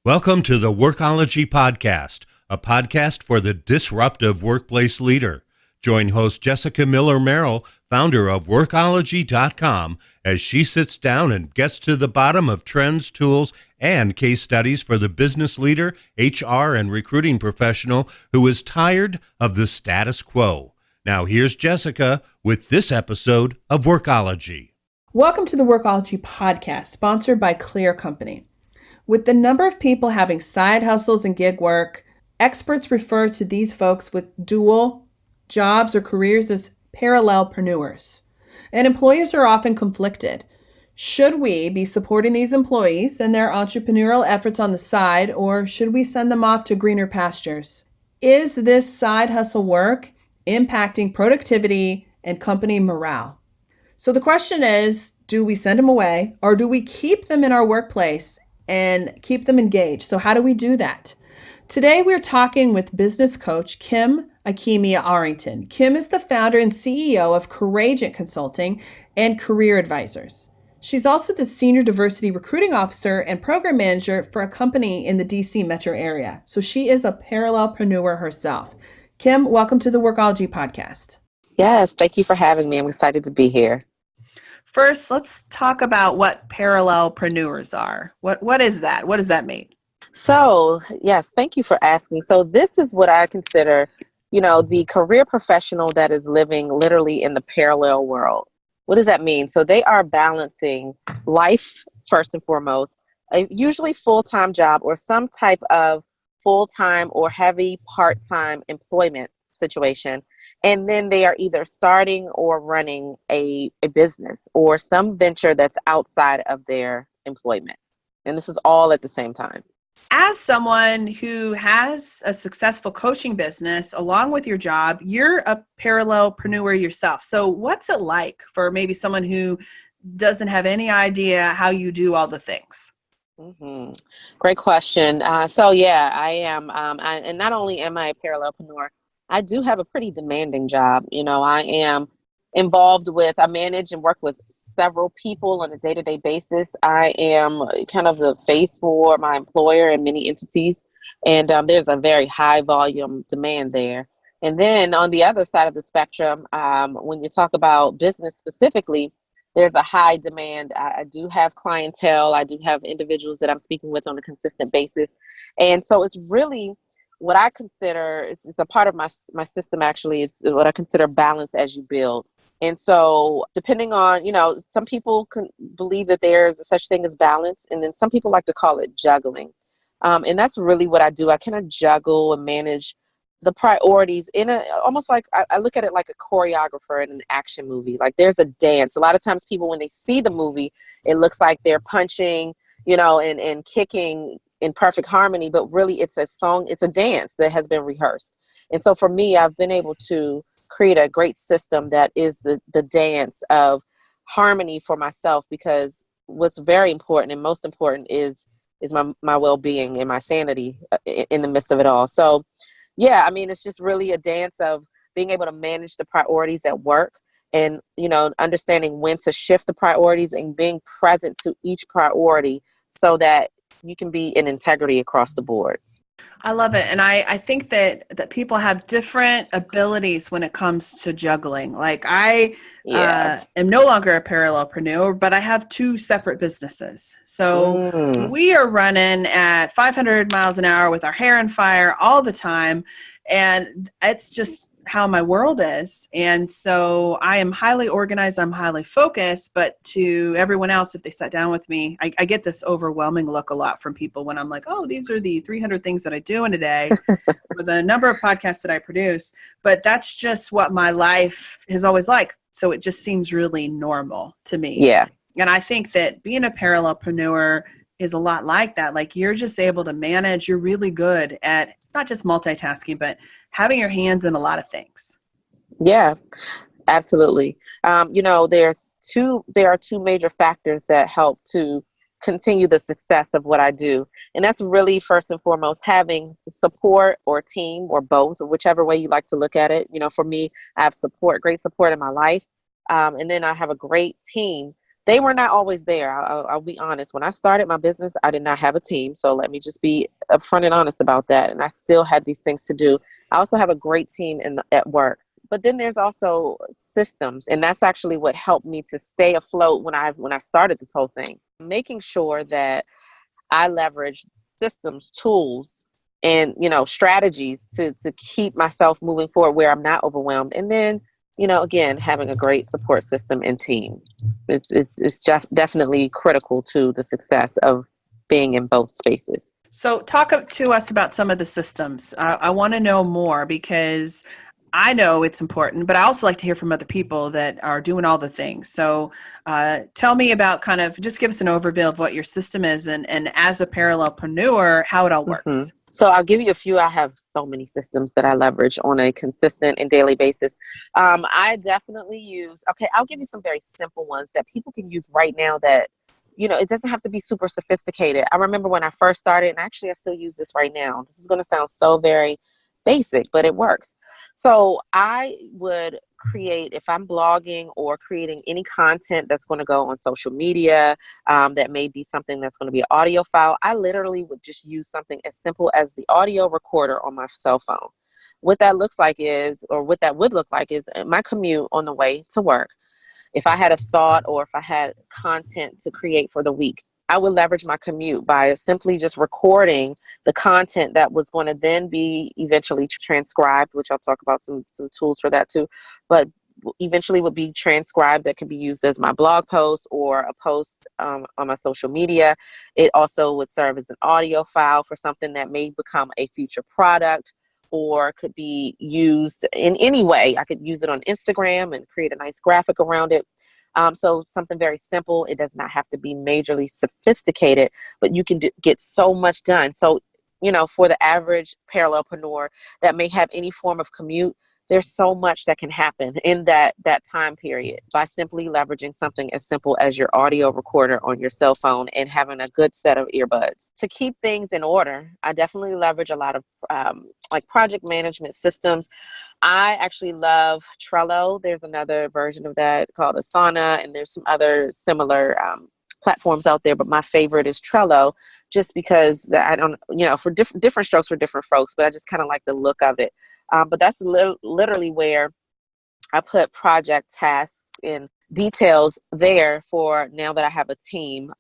Welcome to the WORKOLOGY podcast, a podcast for the disruptive workplace leader. Join host Jessica Miller-Merrill, founder of WORKOLOGY.com, as she sits down and gets to the bottom of trends, tools, and case studies for the business leader, HR, and recruiting professional who is tired of the status quo. Now here's Jessica with this episode of WORKOLOGY. Welcome to the WORKOLOGY podcast, sponsored by Clear Company. With the number of people having side hustles and gig work, experts refer to these folks with dual jobs or careers as parallelpreneurs. And employers are often conflicted. Should we be supporting these employees and their entrepreneurial efforts on the side, or should we send them off to greener pastures? Is this side hustle work impacting productivity and company morale? So the question is, do we send them away, or do we keep them in our workplace and keep them engaged? So how do we do that? Today, we're talking with business coach Kim Akimia-Arrington. Kim is the founder and CEO of Courageant Consulting and Career Advisors. She's also the Senior Diversity Recruiting Officer and Program Manager for a company in the DC metro area. So she is a parallelpreneur herself. Kim, welcome to the WORKOLOGY podcast. Yes, thank you for having me. I'm excited to be here. First, let's talk about what parallelpreneurs are. What is that? What does that mean? So, yes, thank you for asking. So this is what I consider, the career professional that is living literally in the parallel world. What does that mean? So they are balancing life, first and foremost, a usually full-time job or some type of full-time or heavy part-time employment situation. And then they are either starting or running a business or some venture that's outside of their employment. And this is all at the same time. As someone who has a successful coaching business along with your job, you're a parallelpreneur yourself. So what's it like for maybe someone who doesn't have any idea how you do all the things? Mm-hmm. Great question. I am. And not only am I a parallelpreneur, I do have a pretty demanding job. I am I manage and work with several people on a day-to-day basis. I am kind of the face for my employer and many entities. And there's a very high volume demand there. And then on the other side of the spectrum, when you talk about business specifically, there's a high demand. I do have clientele. I do have individuals that I'm speaking with on a consistent basis. And so it's really what I consider, it's a part of my system, actually. It's what I consider balance as you build. And so depending on, some people can believe that there's a such thing as balance, and then some people like to call it juggling. And that's really what I do. I kind of juggle and manage the priorities almost like I look at it like a choreographer in an action movie. Like there's a dance. A lot of times people, when they see the movie, it looks like they're punching, and kicking in perfect harmony, but really it's a song, it's a dance that has been rehearsed. And so for me, I've been able to create a great system that is the dance of harmony for myself, because what's very important and most important is my well-being and my sanity in the midst of it all. So yeah, it's just really a dance of being able to manage the priorities at work and, understanding when to shift the priorities and being present to each priority so that you can be in integrity across the board. I love it. And I think that people have different abilities when it comes to juggling. Like I am no longer a parallelpreneur, but I have two separate businesses. So we are running at 500 miles an hour with our hair on fire all the time. And it's just how my world is. And so I am highly organized, I'm highly focused, but to everyone else, if they sat down with me, I get this overwhelming look a lot from people when I'm like, oh, these are the 300 things that I do in a day or the number of podcasts that I produce. But that's just what my life is always like. So it just seems really normal to me. Yeah. And I think that being a parallelpreneur is a lot like that. Like you're just able to manage, you're really good at not just multitasking, but having your hands in a lot of things. Yeah, absolutely. There are two major factors that help to continue the success of what I do. And that's really first and foremost having support or team or both, or whichever way you like to look at it. For me, I have great support in my life. And then I have a great team they were not always there. I'll be honest. When I started my business, I did not have a team. So let me just be upfront and honest about that. And I still had these things to do. I also have a great team at work. But then there's also systems, and that's actually what helped me to stay afloat when I started this whole thing. Making sure that I leverage systems, tools, and strategies to keep myself moving forward where I'm not overwhelmed. And then again, having a great support system and team. It's definitely critical to the success of being in both spaces. So talk to us about some of the systems. I want to know more because I know it's important, but I also like to hear from other people that are doing all the things. So tell me about just give us an overview of what your system is and as a parallelpreneur, how it all works. Mm-hmm. So I'll give you a few. I have so many systems that I leverage on a consistent and daily basis. I definitely I'll give you some very simple ones that people can use right now that, it doesn't have to be super sophisticated. I remember when I first started, and actually I still use this right now. This is going to sound so very basic, but it works. So I would create, if I'm blogging or creating any content that's going to go on social media, that may be something that's going to be an audio file, I literally would just use something as simple as the audio recorder on my cell phone. What that would look like is my commute on the way to work. If I had a thought or if I had content to create for the week, I would leverage my commute by simply just recording the content that was going to then be eventually transcribed, which I'll talk about some tools for that too, but eventually would be transcribed that could be used as my blog post or a post on my social media. It also would serve as an audio file for something that may become a future product or could be used in any way. I could use it on Instagram and create a nice graphic around it. So something very simple. It does not have to be majorly sophisticated, but you can get so much done. So, for the average parallelpreneur that may have any form of commute, there's so much that can happen in that time period by simply leveraging something as simple as your audio recorder on your cell phone and having a good set of earbuds. To keep things in order, I definitely leverage a lot of like project management systems. I actually love Trello. There's another version of that called Asana, and there's some other similar platforms out there, but my favorite is Trello, just because I don't, for different strokes for different folks, but I just kind of like the look of it. But that's literally where I put project tasks and details there for now that I have a team.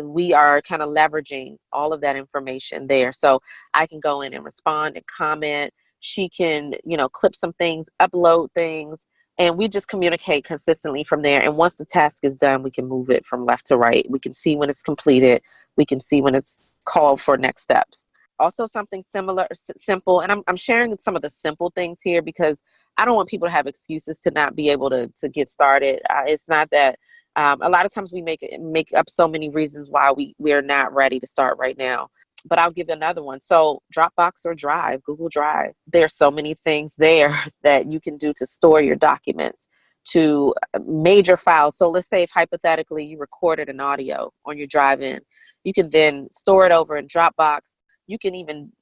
We are kind of leveraging all of that information there. So I can go in and respond and comment. She can, clip some things, upload things, and we just communicate consistently from there. And once the task is done, we can move it from left to right. We can see when it's completed. We can see when it's called for next steps. Also something simple, and I'm sharing some of the simple things here because I don't want people to have excuses to not be able to get started. It's not that a lot of times we make up so many reasons why we're not ready to start right now. But I'll give another one. So Dropbox or Drive, Google Drive, there's so many things there that you can do to store your documents to major files. So let's say if hypothetically you recorded an audio on your drive-in, you can then store it over in Dropbox. You can even,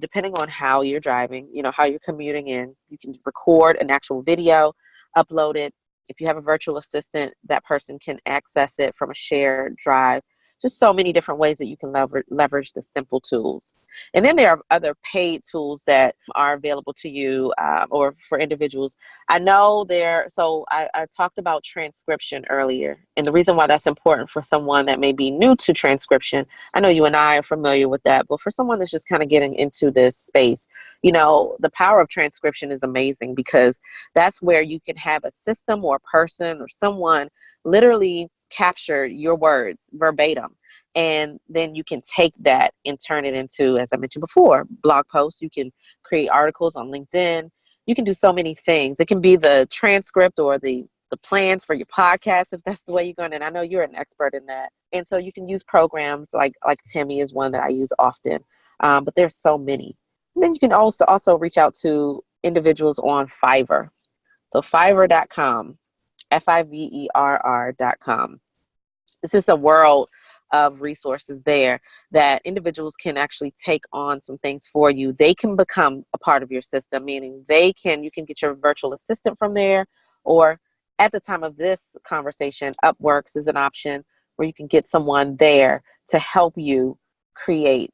depending on how you're driving, how you're commuting in, you can record an actual video, upload it. If you have a virtual assistant, that person can access it from a shared drive. Just so many different ways that you can leverage the simple tools. And then there are other paid tools that are available to you or for individuals. I know I talked about transcription earlier. And the reason why that's important for someone that may be new to transcription, I know you and I are familiar with that, but for someone that's just kind of getting into this space, the power of transcription is amazing because that's where you can have a system or a person or someone literally capture your words verbatim. And then you can take that and turn it into, as I mentioned before, blog posts. You can create articles on LinkedIn. You can do so many things. It can be the transcript or the plans for your podcast, if that's the way you're going. And I know you're an expert in that. And so you can use programs like Timmy is one that I use often. But there's so many. And then you can also reach out to individuals on Fiverr. So Fiverr.com, Fiverr.com. It's just a world of resources there that individuals can actually take on some things for you. They can become a part of your system, meaning you can get your virtual assistant from there, or at the time of this conversation, Upworks is an option where you can get someone there to help you create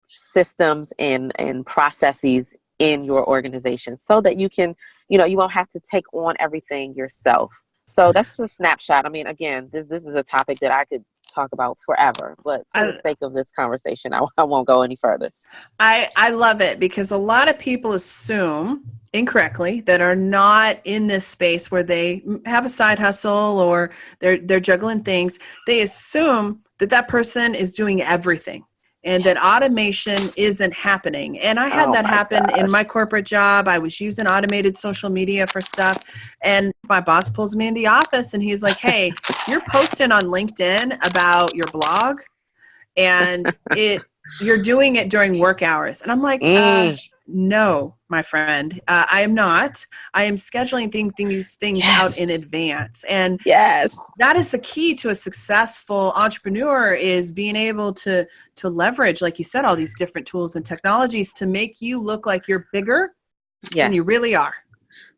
systems and processes in your organization so that you can, you won't have to take on everything yourself. So that's the snapshot. I mean, again, this is a topic that I could talk about forever, but for the sake of this conversation, I won't go any further. I love it because a lot of people assume incorrectly that are not in this space where they have a side hustle or they're juggling things. They assume that person is doing everything and that automation isn't happening. And I had that happen in my corporate job. I was using automated social media for stuff. And my boss pulls me in the office and he's like, hey, you're posting on LinkedIn about your blog and you're doing it during work hours. And I'm like, no, my friend, I am not. I am scheduling these things out in advance. And that is the key to a successful entrepreneur, is being able to leverage, like you said, all these different tools and technologies to make you look like you're bigger than you really are.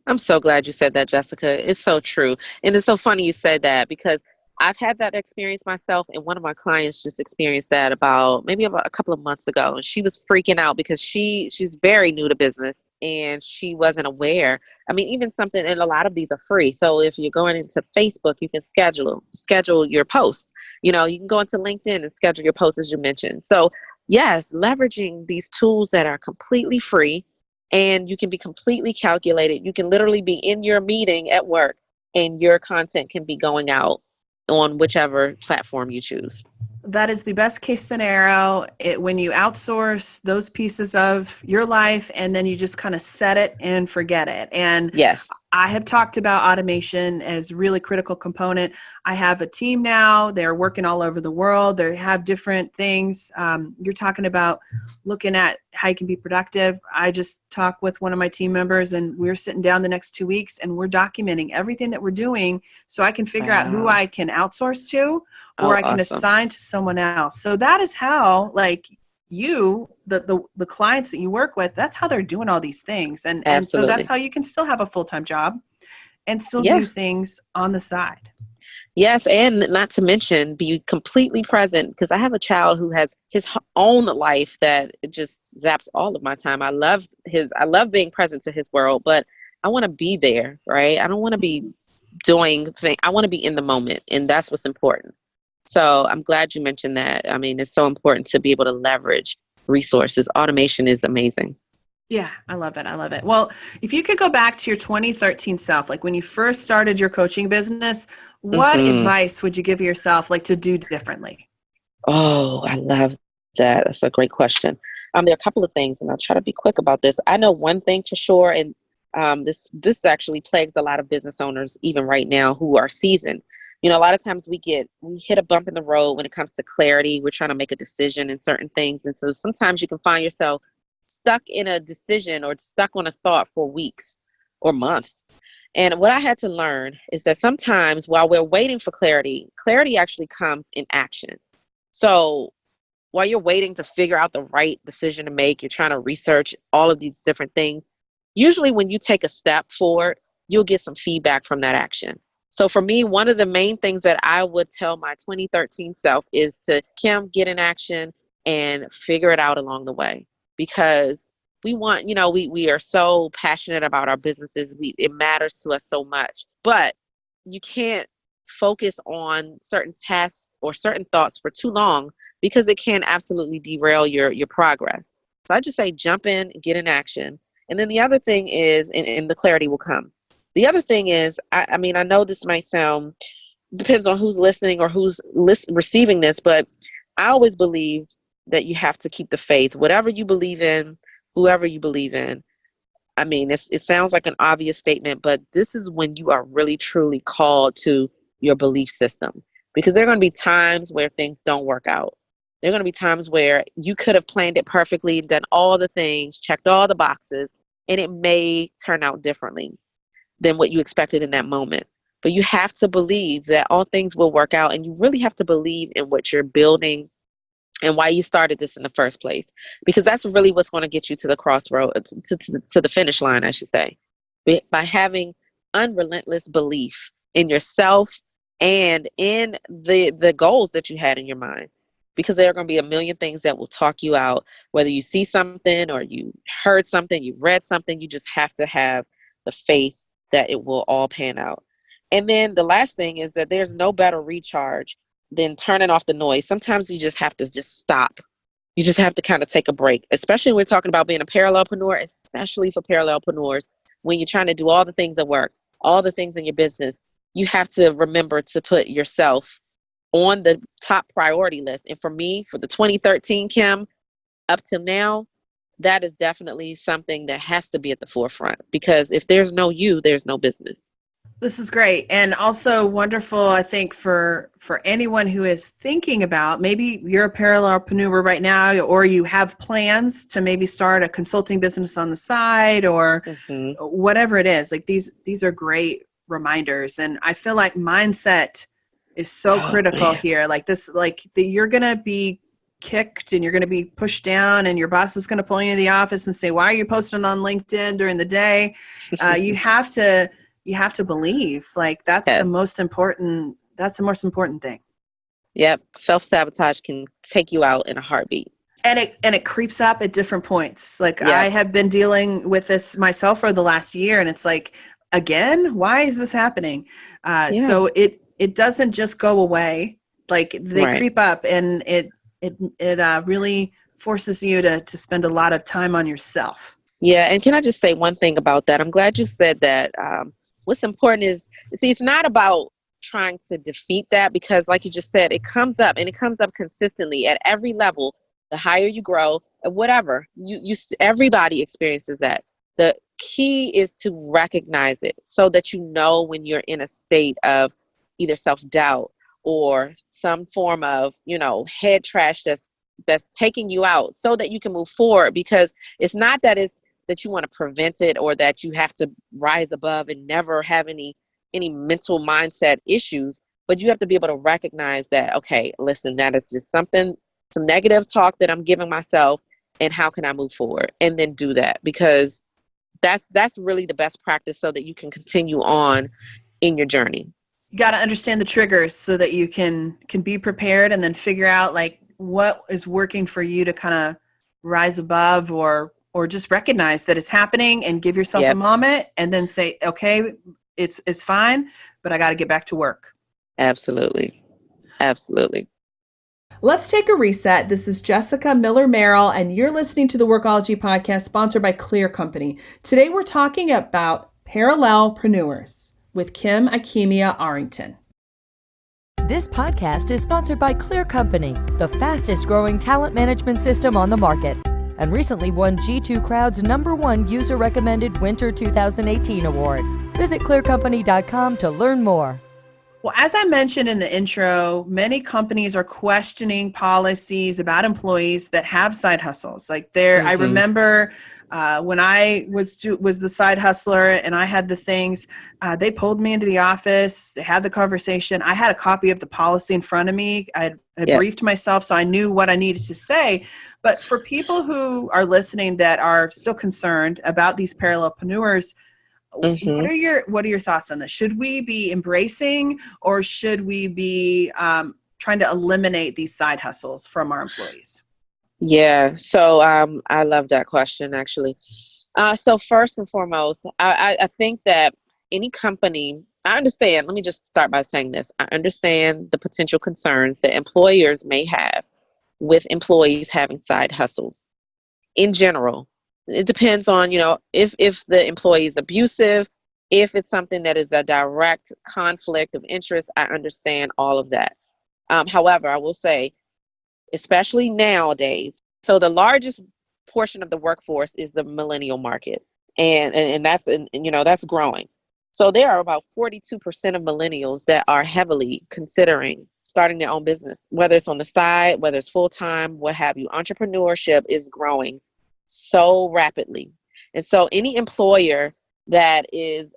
I'm so glad you said that, Jessica. It's so true. And it's so funny you said that, because I've had that experience myself, and one of my clients just experienced that about a couple of months ago. And she was freaking out because she's very new to business and she wasn't aware. I mean, even something, and a lot of these are free. So if you're going into Facebook, you can schedule your posts. You can go into LinkedIn and schedule your posts, as you mentioned. So yes, leveraging these tools that are completely free, and you can be completely calculated. You can literally be in your meeting at work and your content can be going out on whichever platform you choose. That is the best case scenario, when you outsource those pieces of your life and then you just kind of set it and forget it. And yes, I have talked about automation as a really critical component. I have a team now. They're working all over the world. They have different things. You're talking about looking at how you can be productive. I just talked with one of my team members and we're sitting down the next 2 weeks and we're documenting everything that we're doing so I can figure out who I can outsource to or I can assign to someone else. So that is how, like, the clients that you work with, that's how they're doing all these things. And so that's how you can still have a full-time job and still do things on the side. Yes, and not to mention be completely present, because I have a child who has his own life that it just zaps all of my time. I love being present to his world, but I want to be there, right? I don't want to be doing things. I want to be in the moment, and that's what's important. So I'm glad you mentioned that. I mean, it's so important to be able to leverage resources. Automation is amazing. Yeah, I love it. I love it. Well, if you could go back to your 2013 self, like when you first started your coaching business, what advice would you give yourself, like, to do differently? Oh, I love that. That's a great question. There are a couple of things, and I'll try to be quick about this. I know one thing for sure, and this actually plagues a lot of business owners even right now who are seasoned. A lot of times we hit a bump in the road when it comes to clarity. We're trying to make a decision in certain things. And so sometimes you can find yourself stuck in a decision or stuck on a thought for weeks or months. And what I had to learn is that sometimes while we're waiting for clarity actually comes in action. So while you're waiting to figure out the right decision to make, you're trying to research all of these different things. Usually when you take a step forward, you'll get some feedback from that action. So for me, one of the main things that I would tell my 2013 self is to, Kim, get in action and figure it out along the way. Because we want, we are so passionate about our businesses. It matters to us so much. But you can't focus on certain tasks or certain thoughts for too long, because it can absolutely derail your progress. So I just say jump in and get in action. And then the other thing is, and the clarity will come. The other thing is, I mean, I know this might sound, depends on who's listening or who's receiving this, but I always believe that you have to keep the faith. Whatever you believe in, whoever you believe in. I mean, it sounds like an obvious statement, but this is when you are really, truly called to your belief system. Because there are going to be times where things don't work out. There are going to be times where you could have planned it perfectly, done all the things, checked all the boxes, and it may turn out differently than what you expected in that moment. But you have to believe that all things will work out, and you really have to believe in what you're building and why you started this in the first place, because that's really what's going to get you to the crossroad, to the finish line, I should say. By having unrelentless belief in yourself and in the goals that you had in your mind. Because there are going to be a million things that will talk you out, whether you see something or you heard something, you read something. You just have to have the faith that it will all pan out. And then the last thing is that there's no better recharge than turning off the noise. Sometimes you just have to just stop. You just have to kind of take a break, especially when we're talking about being a parallelpreneur, especially for parallelpreneurs. When you're trying to do all the things at work, all the things in your business, you have to remember to put yourself on the top priority list. And for me, for the 2013 Kim, up till now, that is definitely something that has to be at the forefront, because if there's no you, there's no business. This is great, and also wonderful, I think, for anyone who is thinking about, maybe you're a parallelpreneur right now, or you have plans to maybe start a consulting business on the side, or whatever it is. Like these are great reminders, and I feel like mindset is so critical here. Like this, you're gonna be kicked and you're going to be pushed down, and your boss is going to pull you in the office and say, why are you posting on LinkedIn during the day? You have to believe, like that's the most important thing. Yep. Self-sabotage can take you out in a heartbeat. And it creeps up at different points. Like I have been dealing with this myself for the last year, and it's like, again, why is this happening? So it doesn't just go away. Like they creep up, and it really forces you to spend a lot of time on yourself. Yeah. And can I just say one thing about that? I'm glad you said that. What's important is, see, it's not about trying to defeat that, because like you just said, it comes up, and it comes up consistently at every level. The higher you grow, whatever, everybody experiences that. The key is to recognize it so that you know when you're in a state of either self-doubt or some form of, head trash that's taking you out, so that you can move forward. Because it's not that you want to prevent it, or that you have to rise above and never have any mental mindset issues, but you have to be able to recognize that, okay, listen, that is just some negative talk that I'm giving myself, and how can I move forward? And then do that, because that's really the best practice, so that you can continue on in your journey. You got to understand the triggers so that you can be prepared, and then figure out like what is working for you to kind of rise above, or just recognize that it's happening and give yourself a moment, and then say, okay, it's fine, but I got to get back to work. Absolutely. Absolutely. Let's take a reset. This is Jessica Miller Merrill, and you're listening to the Workology podcast, sponsored by Clear Company. Today we're talking about Parallelpreneurs with Kim Akimia Arrington. This podcast is sponsored by Clear Company, the fastest growing talent management system on the market, and recently won G2 Crowd's #1 user recommended Winter 2018 award. Visit clearcompany.com to learn more. Well, as I mentioned in the intro, many companies are questioning policies about employees that have side hustles. Like I remember when I was the side hustler and I had the things, they pulled me into the office, they had the conversation. I had a copy of the policy in front of me. I had briefed myself, so I knew what I needed to say. But for people who are listening that are still concerned about these parallelpreneurs, what are your thoughts on this? Should we be embracing, or should we be trying to eliminate these side hustles from our employees? Yeah. So I love that question, actually. So first and foremost, I think that any company, I understand, let me just start by saying this. I understand the potential concerns that employers may have with employees having side hustles in general. It depends on, if the employee is abusive, if it's something that is a direct conflict of interest. I understand all of that. However, I will say, especially nowadays, so the largest portion of the workforce is the millennial market, and that's growing. So there are about 42% of millennials that are heavily considering starting their own business, whether it's on the side, whether it's full-time, what have you. Entrepreneurship is growing so rapidly. And so any employer that is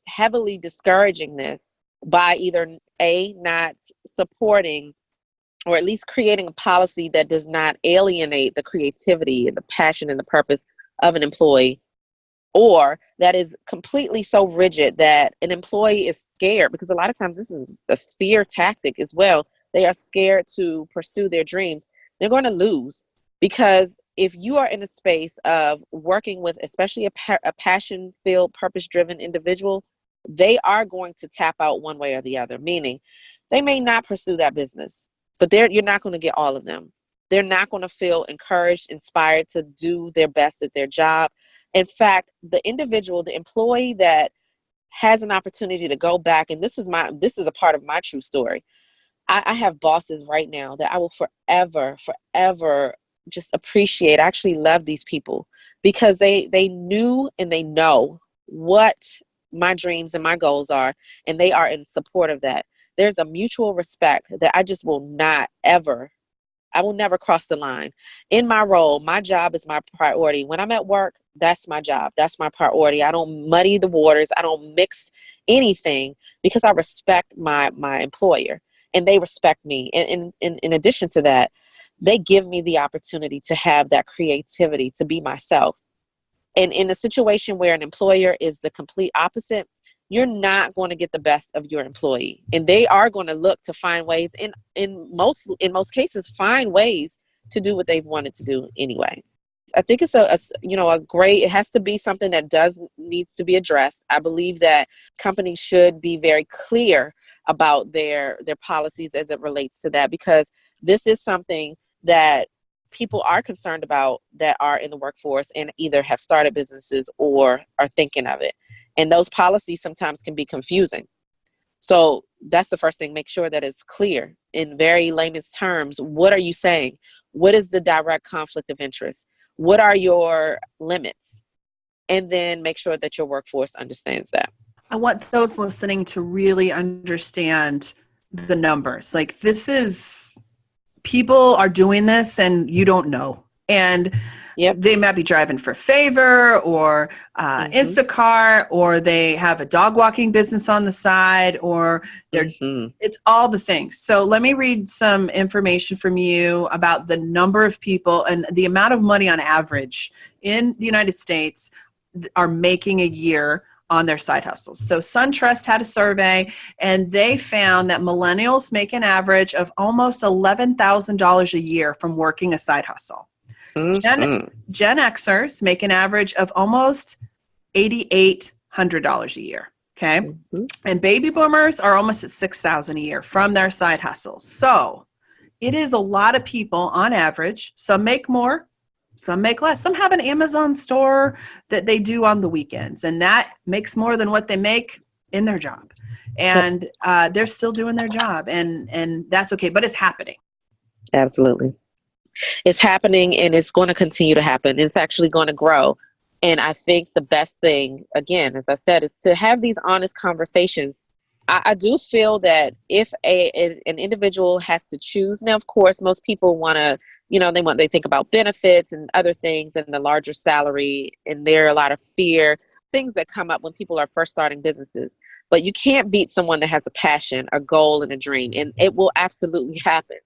heavily discouraging this by either not supporting, or at least creating a policy that does not alienate the creativity and the passion and the purpose of an employee, or that is completely so rigid that an employee is scared, because a lot of times this is a fear tactic as well. They are scared to pursue their dreams. They're going to lose, because if you are in a space of working with, especially a passion-filled, purpose-driven individual, they are going to tap out one way or the other, meaning they may not pursue that business, but you're not going to get all of them. They're not going to feel encouraged, inspired to do their best at their job. In fact, the individual, the employee that has an opportunity to go back, and this is a part of my true story. I have bosses right now that I will forever just appreciate. I actually love these people because they knew and they know what my dreams and my goals are, and they are in support of that. There's a mutual respect that I just will not ever, I will never cross the line. In my role, my job is my priority. When I'm at work, that's my job. That's my priority. I don't muddy the waters. I don't mix anything, because I respect my employer and they respect me. And in addition to that, they give me the opportunity to have that creativity, to be myself. And in a situation where an employer is the complete opposite, you're not going to get the best of your employee. And they are going to look to find ways, in most cases, find ways to do what they've wanted to do anyway. I think it's a great, it has to be something that needs to be addressed. I believe that companies should be very clear about their policies as it relates to that, because this is something that people are concerned about that are in the workforce and either have started businesses or are thinking of it. And those policies sometimes can be confusing. So that's the first thing. Make sure that it's clear in very layman's terms. What are you saying? What is the direct conflict of interest? What are your limits? And then make sure that your workforce understands that. I want those listening to really understand the numbers. Like, this is, people are doing this and you don't know. And they might be driving for Favor or Instacart, or they have a dog walking business on the side, or it's all the things. So let me read some information from you about the number of people and the amount of money on average in the United States are making a year on their side hustles. So SunTrust had a survey, and they found that millennials make an average of almost $11,000 a year from working a side hustle. Gen Xers make an average of almost $8,800 a year. Okay. And baby boomers are almost at $6,000 a year from their side hustles. So it is a lot of people on average. Some make more, some make less. Some have an Amazon store that they do on the weekends, and that makes more than what they make in their job. And they're still doing their job, and that's okay, but it's happening. Absolutely. It's happening, and it's going to continue to happen. It's actually going to grow. And I think the best thing, again, as I said, is to have these honest conversations. I do feel that if an individual has to choose, now, of course, most people want to, they think about benefits and other things and the larger salary, and there are a lot of fear, things that come up when people are first starting businesses. But you can't beat someone that has a passion, a goal, and a dream, and it will absolutely happen.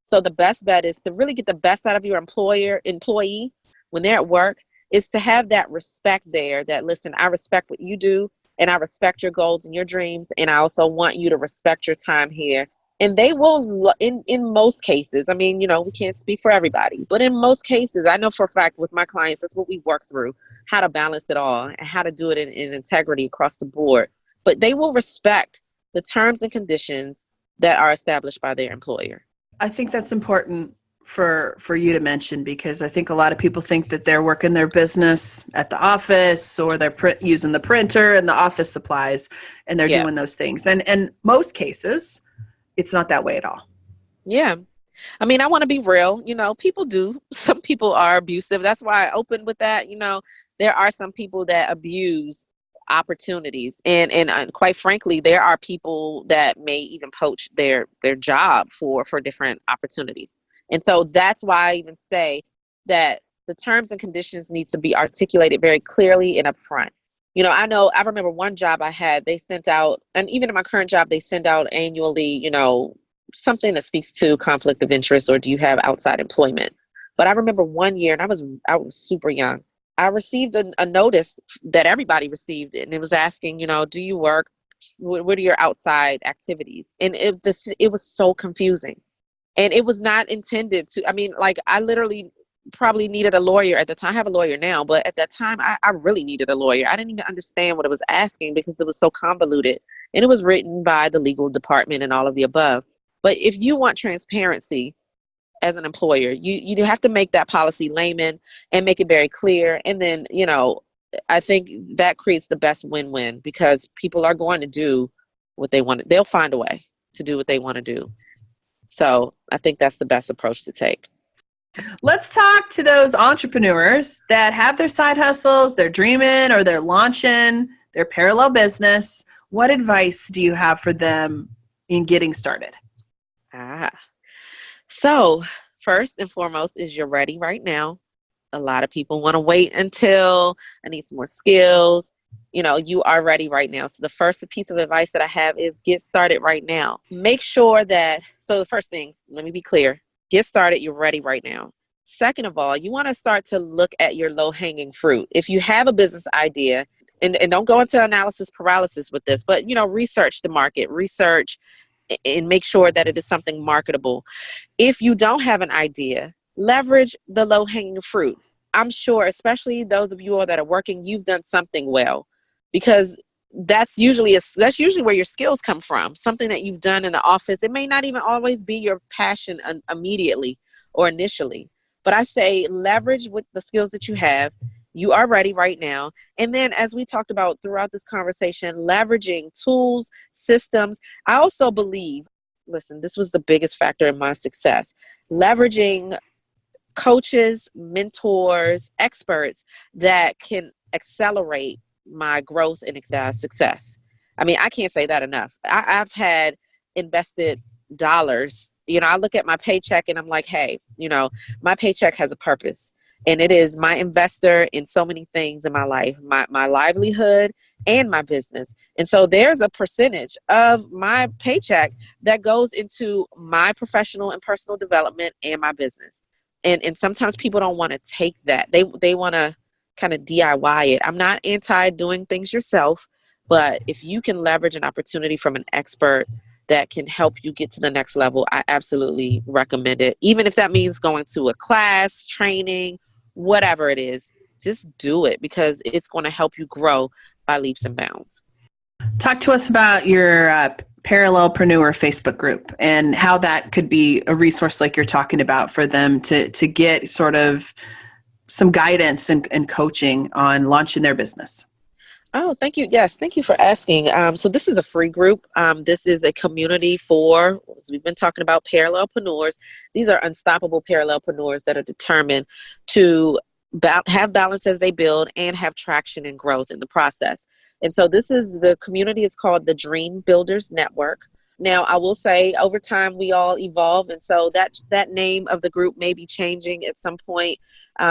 So the best bet is to really get the best out of your employee when they're at work, is to have that respect there, that, listen, I respect what you do, and I respect your goals and your dreams, and I also want you to respect your time here. And they will, in most cases, I mean, we can't speak for everybody, but in most cases, I know for a fact with my clients, that's what we work through, how to balance it all and how to do it in integrity across the board. But they will respect the terms and conditions that are established by their employer. I think that's important for you to mention, because I think a lot of people think that they're working their business at the office, or they're using the printer and the office supplies, and they're doing those things. And most cases, it's not that way at all. Yeah. I mean, I want to be real. People do. Some people are abusive. That's why I opened with that. There are some people that abuse opportunities, and quite frankly, there are people that may even poach their job for different opportunities. And so that's why I even say that the terms and conditions need to be articulated very clearly and upfront. I remember one job I had, they sent out, and even in my current job, they send out annually, something that speaks to conflict of interest, or do you have outside employment? But I remember one year, and I was super young, I received a notice that everybody received, and it was asking, do you work? What are your outside activities? And it was so confusing. And it was not intended to, I literally probably needed a lawyer at the time. I have a lawyer now, but at that time, I really needed a lawyer. I didn't even understand what it was asking because it was so convoluted. And it was written by the legal department and all of the above. But if you want transparency as an employer, you have to make that policy layman and make it very clear. And then, I think that creates the best win-win because people are going to do what they want. They'll find a way to do what they want to do. So I think that's the best approach to take. Let's talk to those entrepreneurs that have their side hustles, they're dreaming or they're launching their parallel business. What advice do you have for them in getting started? So first and foremost is you're ready right now. A lot of people want to wait until I need some more skills. You are ready right now. So the first piece of advice that I have is get started right now. Make sure so the first thing, let me be clear, get started. You're ready right now. Second of all, you want to start to look at your low-hanging fruit. If you have a business idea, and don't go into analysis paralysis with this, but, research the market, research and make sure that it is something marketable. If you don't have an idea, leverage the low-hanging fruit. I'm sure, especially those of you all that are working, you've done something well because that's usually where your skills come from. Something that you've done in the office. It may not even always be your passion immediately or initially, but I say leverage with the skills that you have. You are ready right now. And then as we talked about throughout this conversation, leveraging tools, systems. I also believe, listen, this was the biggest factor in my success, leveraging coaches, mentors, experts that can accelerate my growth and success. I can't say that enough. I've had invested dollars. I look at my paycheck and I'm like, hey, my paycheck has a purpose. And it is my investor in so many things in my life, my livelihood and my business. And so there's a percentage of my paycheck that goes into my professional and personal development and my business. And sometimes people don't want to take that. They want to kind of DIY it. I'm not anti doing things yourself, but if you can leverage an opportunity from an expert that can help you get to the next level, I absolutely recommend it. Even if that means going to a class, training, whatever it is, just do it because it's going to help you grow by leaps and bounds. Talk to us about your Parallelpreneur Facebook group and how that could be a resource like you're talking about for them to get sort of some guidance and coaching on launching their business. Oh, thank you. Yes, thank you for asking. So this is a free group. This is a community for, as we've been talking about, parallelpreneurs. These are unstoppable parallelpreneurs that are determined to have balance as they build and have traction and growth in the process. And so the community is called the Dream Builders Network. Now, I will say over time, we all evolve. And so that name of the group may be changing at some point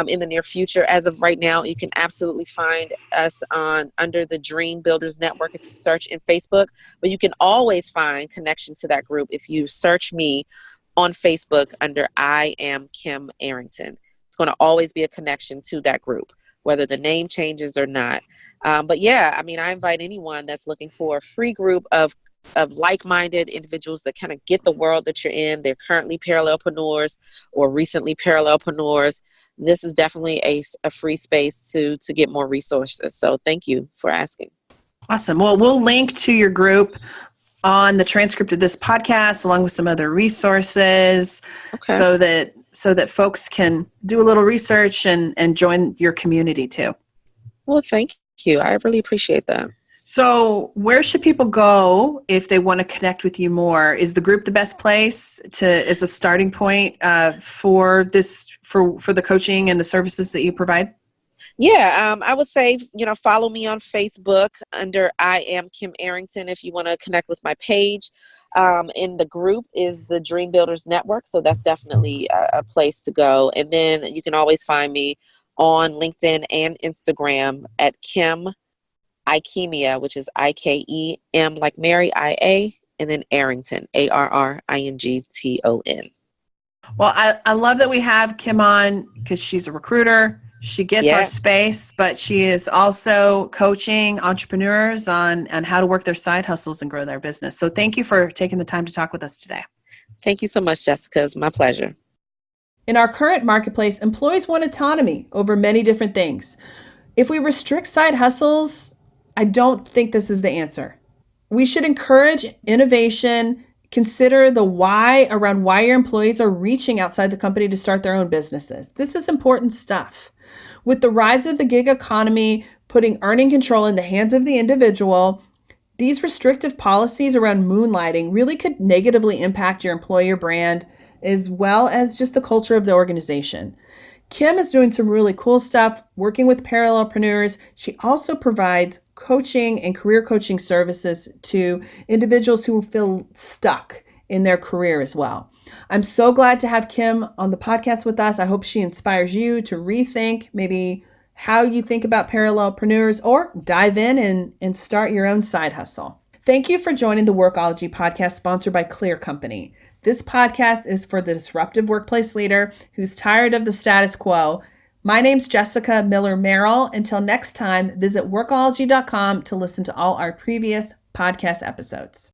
in the near future. As of right now, you can absolutely find us under the Dream Builders Network if you search in Facebook. But you can always find connection to that group if you search me on Facebook under I Am Kim Arrington. It's going to always be a connection to that group, whether the name changes or not. But yeah, I invite anyone that's looking for a free group of like-minded individuals that kind of get the world that you're in. They're currently parallelpreneurs or recently parallelpreneurs. This is definitely a free space to get more resources. So thank you for asking. Awesome. Well, we'll link to your group on the transcript of this podcast along with some other resources so that folks can do a little research and join your community too. Well, thank you. I really appreciate that. So where should people go if they want to connect with you more? Is the group the best place as a starting point for the coaching and the services that you provide? Yeah, I would say, follow me on Facebook under I Am Kim Arrington if you want to connect with my page. And the group is the Dream Builders Network. So that's definitely a place to go. And then you can always find me on LinkedIn and Instagram at Kim Ikemia, which is IKEM like Mary, IA, and then Arrington, ARRINGTON. Well, I love that we have Kim on because she's a recruiter. She gets our space, but she is also coaching entrepreneurs on how to work their side hustles and grow their business. So thank you for taking the time to talk with us today. Thank you so much, Jessica. It's my pleasure. In our current marketplace, employees want autonomy over many different things. If we restrict side hustles, I don't think this is the answer. We should encourage innovation, consider the why around why your employees are reaching outside the company to start their own businesses. This is important stuff. With the rise of the gig economy, putting earning control in the hands of the individual, these restrictive policies around moonlighting really could negatively impact your employer brand as well as just the culture of the organization. Kim is doing some really cool stuff working with Parallelpreneurs. She also provides coaching and career coaching services to individuals who feel stuck in their career as well. I'm so glad to have Kim on the podcast with us. I hope she inspires you to rethink maybe how you think about Parallelpreneurs or dive in and start your own side hustle. Thank you for joining the Workology podcast sponsored by Clear Company. This podcast is for the disruptive workplace leader who's tired of the status quo. My name's Jessica Miller Merrill. Until next time, visit workology.com to listen to all our previous podcast episodes.